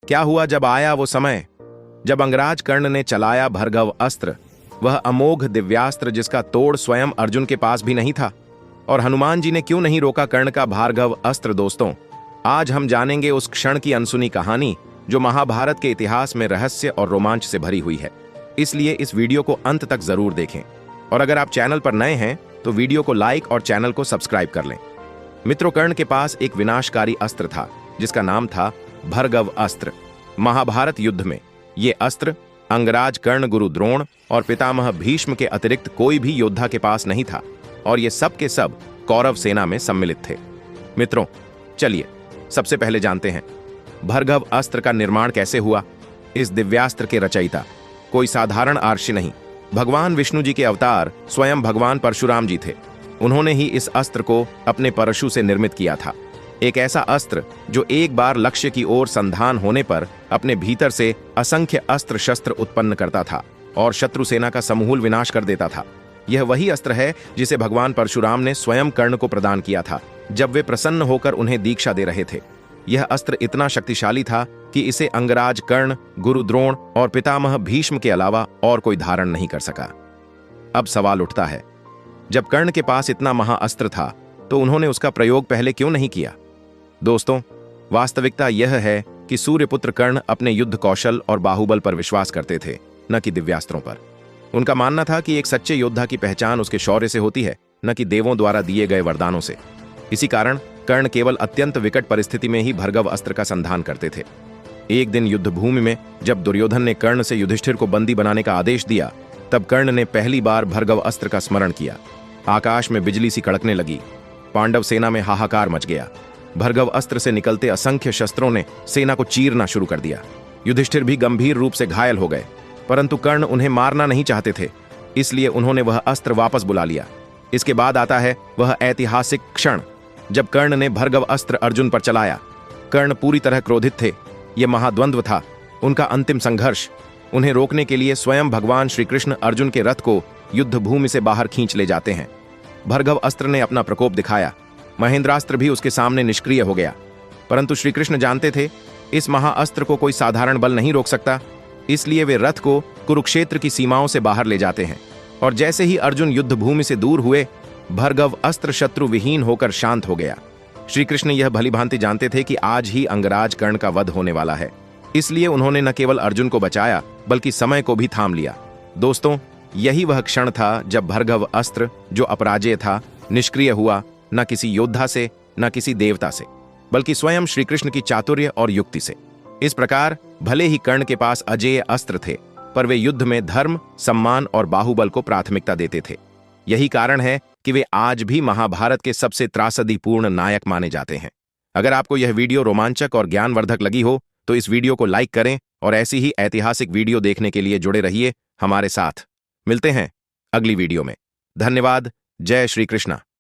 क्या हुआ जब आया वो समय, जब अंगराज कर्ण ने चलाया भर्गव अस्त्र, वह अमोघ दिव्यास्त्र जिसका तोड़ स्वयं अर्जुन के पास भी नहीं था। और हनुमान जी ने क्यों नहीं रोका कर्ण का भार्गव अस्त्र। दोस्तों, आज हम जानेंगे उस क्षण की अनसुनी कहानी जो महाभारत के इतिहास में रहस्य और रोमांच से भरी हुई है। इसलिए इस वीडियो को अंत तक जरूर देखें। और अगर आप चैनल पर नए हैं तो वीडियो को लाइक और चैनल को सब्सक्राइब कर लें। मित्रों, कर्ण के पास एक विनाशकारी अस्त्र था जिसका नाम था भर्गव अस्त्र। महाभारत युद्ध में ये अस्त्र अंगराज कर्ण, गुरु द्रोण और पितामह भीष्म के अतिरिक्त कोई भी योद्धा के पास नहीं था, और ये सब के सब कौरव सेना में सम्मिलित थे। मित्रों, चलिए सबसे पहले जानते हैं भर्गव अस्त्र का निर्माण कैसे हुआ। इस दिव्यास्त्र के रचयिता कोई साधारण आर्षि नहीं, भगवान विष्णु जी के अवतार स्वयं भगवान परशुराम जी थे। उन्होंने ही इस अस्त्र को अपने परशु से निर्मित किया था। एक ऐसा अस्त्र जो एक बार लक्ष्य की ओर संधान होने पर अपने भीतर से असंख्य अस्त्र शस्त्र उत्पन्न करता था और शत्रु सेना का समूल विनाश कर देता था। यह वही अस्त्र है जिसे भगवान परशुराम ने स्वयं कर्ण को प्रदान किया था जब वे प्रसन्न होकर उन्हें दीक्षा दे रहे थे। यह अस्त्र इतना शक्तिशाली था कि इसे अंगराज कर्ण, गुरु द्रोण और पितामह भीष्म के अलावा और कोई धारण नहीं कर सका। अब सवाल उठता है, जब कर्ण के पास इतना महाअस्त्र था तो उन्होंने उसका प्रयोग पहले क्यों नहीं किया। दोस्तों, वास्तविकता यह है कि सूर्यपुत्र कर्ण अपने युद्ध कौशल और बाहुबल पर विश्वास करते थे, न कि दिव्यास्त्रों पर। उनका मानना था कि एक सच्चे योद्धा की पहचान उसके शौर्य से होती है, न कि देवों द्वारा दिए गए वरदानों से। इसी कारण कर्ण केवल अत्यंत विकट परिस्थिति में ही भर्गव अस्त्र का संधान करते थे। एक दिन युद्ध भूमि में जब दुर्योधन ने कर्ण से युधिष्ठिर को बंदी बनाने का आदेश दिया, तब कर्ण ने पहली बार भर्गव अस्त्र का स्मरण किया। आकाश में बिजली सी कड़कने लगी, पांडव सेना में हाहाकार मच गया। भर्गव अस्त्र से निकलते असंख्य शस्त्रों ने सेना को चीरना शुरू कर दिया। युधिष्ठिर भी गंभीर रूप से घायल हो गए, परंतु कर्ण उन्हें मारना नहीं चाहते थे, इसलिए उन्होंने वह अस्त्र वापस बुला लिया। इसके बाद आता है वह ऐतिहासिक क्षण जब कर्ण ने भर्गव अस्त्र अर्जुन पर चलाया। कर्ण पूरी तरह क्रोधित थे। यह महाद्वंद्व था, उनका अंतिम संघर्ष। उन्हें रोकने के लिए स्वयं भगवान श्री कृष्ण अर्जुन के रथ को युद्ध भूमि से बाहर खींच ले जाते हैं। भर्गव अस्त्र ने अपना प्रकोप दिखाया, महेंद्रास्त्र भी उसके सामने निष्क्रिय हो गया। परंतु श्री कृष्ण जानते थे इस महाअस्त्र को कोई साधारण बल नहीं रोक सकता, इसलिए वे रथ को कुरुक्षेत्र की सीमाओं से बाहर ले जाते हैं। और जैसे ही अर्जुन युद्ध भूमि से दूर हुए, भर्गव अस्त्र शत्रु विहीन होकर शांत हो गया। श्री कृष्ण यह भलीभांति जानते थे कि आज ही अंगराज कर्ण का वध होने वाला है, इसलिए उन्होंने न केवल अर्जुन को बचाया बल्कि समय को भी थाम लिया। दोस्तों, यही वह क्षण था जब भर्गव अस्त्र, जो अपराजेय था, निष्क्रिय हुआ, न किसी योद्धा से, न किसी देवता से, बल्कि स्वयं श्री कृष्ण की चातुर्य और युक्ति से। इस प्रकार भले ही कर्ण के पास अजेय अस्त्र थे, पर वे युद्ध में धर्म, सम्मान और बाहुबल को प्राथमिकता देते थे। यही कारण है कि वे आज भी महाभारत के सबसे त्रासदीपूर्ण नायक माने जाते हैं। अगर आपको यह वीडियो रोमांचक और ज्ञानवर्धक लगी हो तो इस वीडियो को लाइक करें और ऐसी ही ऐतिहासिक वीडियो देखने के लिए जुड़े रहिए हमारे साथ। मिलते हैं अगली वीडियो में। धन्यवाद। जय श्री कृष्णा।